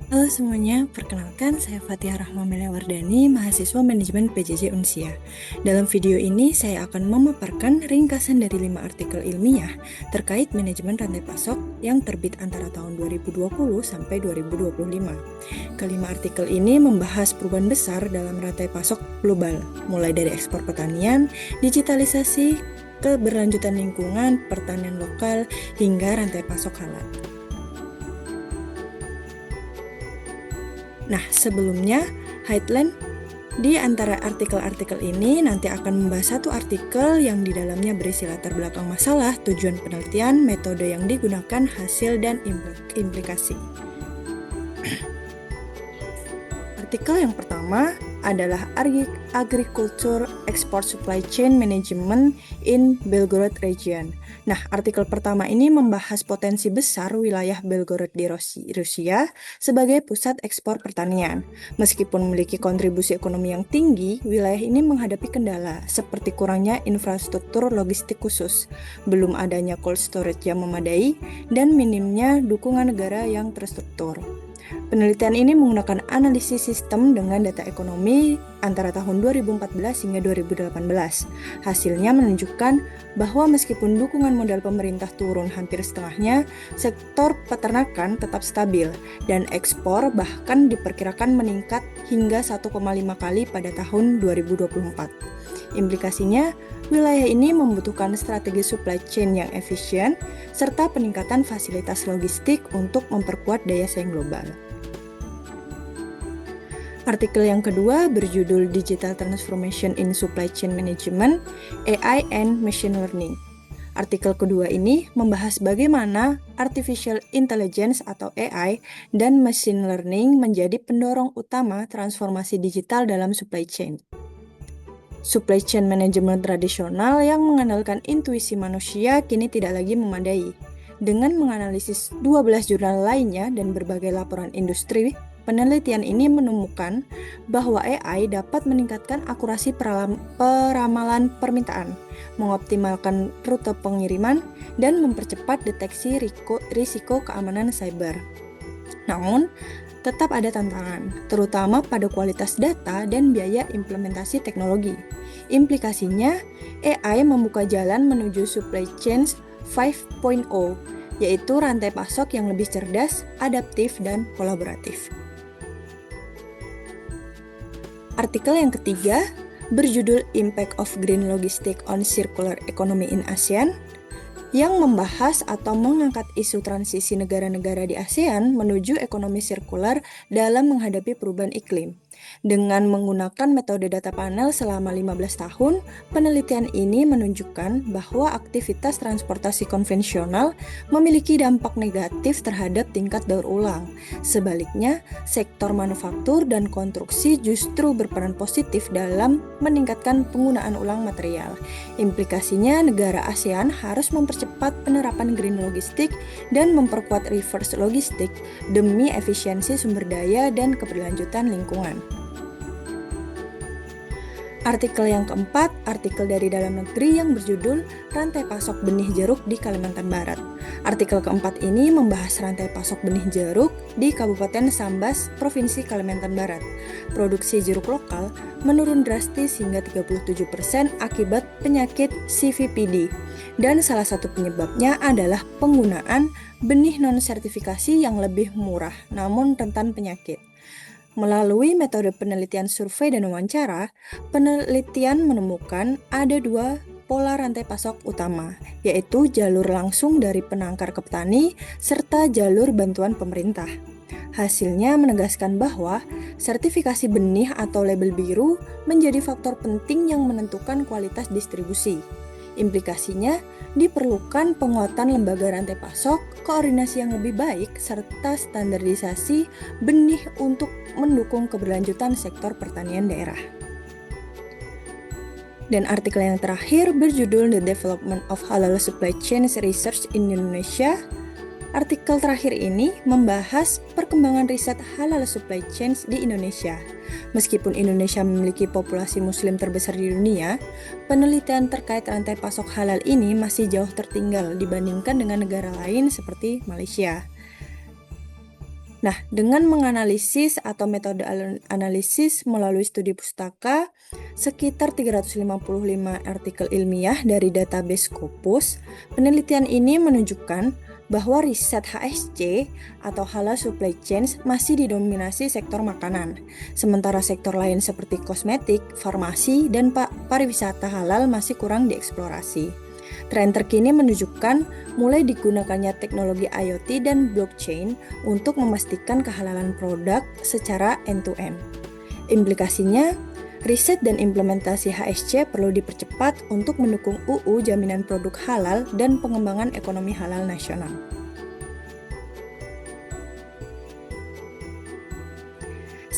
Halo semuanya, perkenalkan saya Fatihah Rahmamelia Wardani, mahasiswa manajemen PJJ Unsia. Dalam video ini saya akan memaparkan ringkasan dari 5 artikel ilmiah terkait manajemen rantai pasok yang terbit antara tahun 2020 sampai 2025. Kelima artikel ini membahas perubahan besar dalam rantai pasok global, mulai dari ekspor pertanian, digitalisasi, keberlanjutan lingkungan, pertanian lokal, hingga rantai pasok halal. Nah, sebelumnya, headline di antara artikel-artikel ini nanti akan membahas satu artikel yang di dalamnya berisi latar belakang masalah, tujuan penelitian, metode yang digunakan, hasil, dan implikasi. Artikel yang pertama adalah Agriculture Export Supply Chain Management in Belgorod Region. Nah, artikel pertama ini membahas potensi besar wilayah Belgorod di Rusia sebagai pusat ekspor pertanian. Meskipun memiliki kontribusi ekonomi yang tinggi, wilayah ini menghadapi kendala seperti kurangnya infrastruktur logistik khusus, belum adanya cold storage yang memadai, dan minimnya dukungan negara yang terstruktur. Penelitian ini menggunakan analisis sistem dengan data ekonomi antara tahun 2014 hingga 2018. Hasilnya menunjukkan bahwa meskipun dukungan modal pemerintah turun hampir setengahnya, sektor peternakan tetap stabil dan ekspor bahkan diperkirakan meningkat hingga 1,5 kali pada tahun 2024. Implikasinya, wilayah ini membutuhkan strategi supply chain yang efisien serta peningkatan fasilitas logistik untuk memperkuat daya saing global. Artikel yang kedua berjudul Digital Transformation in Supply Chain Management, AI and Machine Learning. Artikel kedua ini membahas bagaimana Artificial Intelligence atau AI dan Machine Learning menjadi pendorong utama transformasi digital dalam supply chain. Supply chain management tradisional yang mengandalkan intuisi manusia kini tidak lagi memadai. Dengan menganalisis 12 jurnal lainnya dan berbagai laporan industri, penelitian ini menemukan bahwa AI dapat meningkatkan akurasi peramalan permintaan, mengoptimalkan rute pengiriman, dan mempercepat deteksi risiko keamanan cyber. Namun, tetap ada tantangan, terutama pada kualitas data dan biaya implementasi teknologi. Implikasinya, AI membuka jalan menuju supply chains 5.0, yaitu rantai pasok yang lebih cerdas, adaptif, dan kolaboratif. Artikel yang ketiga berjudul Impact of Green Logistics on Circular Economy in ASEAN, yang membahas atau mengangkat isu transisi negara-negara di ASEAN menuju ekonomi sirkular dalam menghadapi perubahan iklim. Dengan menggunakan metode data panel selama 15 tahun, penelitian ini menunjukkan bahwa aktivitas transportasi konvensional memiliki dampak negatif terhadap tingkat daur ulang. Sebaliknya, sektor manufaktur dan konstruksi justru berperan positif dalam meningkatkan penggunaan ulang material. Implikasinya, negara ASEAN harus mempercepat penerapan green logistik dan memperkuat reverse logistik demi efisiensi sumber daya dan keberlanjutan lingkungan. Artikel yang keempat, artikel dari dalam negeri yang berjudul Rantai Pasok Benih Jeruk di Kalimantan Barat. Artikel keempat ini membahas rantai pasok benih jeruk di Kabupaten Sambas, Provinsi Kalimantan Barat. Produksi jeruk lokal menurun drastis hingga 37% akibat penyakit CVPD. Dan salah satu penyebabnya adalah penggunaan benih non-sertifikasi yang lebih murah namun rentan penyakit. Melalui metode penelitian survei dan wawancara, penelitian menemukan ada dua pola rantai pasok utama, yaitu jalur langsung dari penangkar ke petani serta jalur bantuan pemerintah. Hasilnya menegaskan bahwa sertifikasi benih atau label biru menjadi faktor penting yang menentukan kualitas distribusi. Implikasinya, diperlukan penguatan lembaga rantai pasok, koordinasi yang lebih baik, serta standarisasi benih untuk mendukung keberlanjutan sektor pertanian daerah. Dan artikel yang terakhir berjudul The Development of Halal Supply Chain Research in Indonesia. Artikel terakhir ini membahas perkembangan riset halal supply chains di Indonesia. Meskipun Indonesia memiliki populasi muslim terbesar di dunia, penelitian terkait rantai pasok halal ini masih jauh tertinggal dibandingkan dengan negara lain seperti Malaysia. Nah, dengan menganalisis atau metode analisis melalui studi pustaka, sekitar 355 artikel ilmiah dari database Scopus, penelitian ini menunjukkan bahwa riset HSC atau Halal Supply Chains masih didominasi sektor makanan, sementara sektor lain seperti kosmetik, farmasi, dan pariwisata halal masih kurang dieksplorasi. Tren terkini menunjukkan mulai digunakannya teknologi IoT dan blockchain untuk memastikan kehalalan produk secara end-to-end. Implikasinya, riset dan implementasi HSC perlu dipercepat untuk mendukung UU Jaminan Produk Halal dan pengembangan ekonomi halal nasional.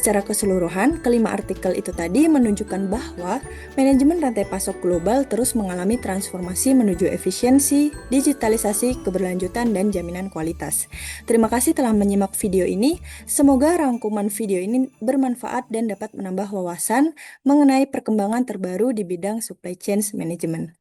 Secara keseluruhan, kelima artikel itu tadi menunjukkan bahwa manajemen rantai pasok global terus mengalami transformasi menuju efisiensi, digitalisasi, keberlanjutan, dan jaminan kualitas. Terima kasih telah menyimak video ini. Semoga rangkuman video ini bermanfaat dan dapat menambah wawasan mengenai perkembangan terbaru di bidang supply chain management.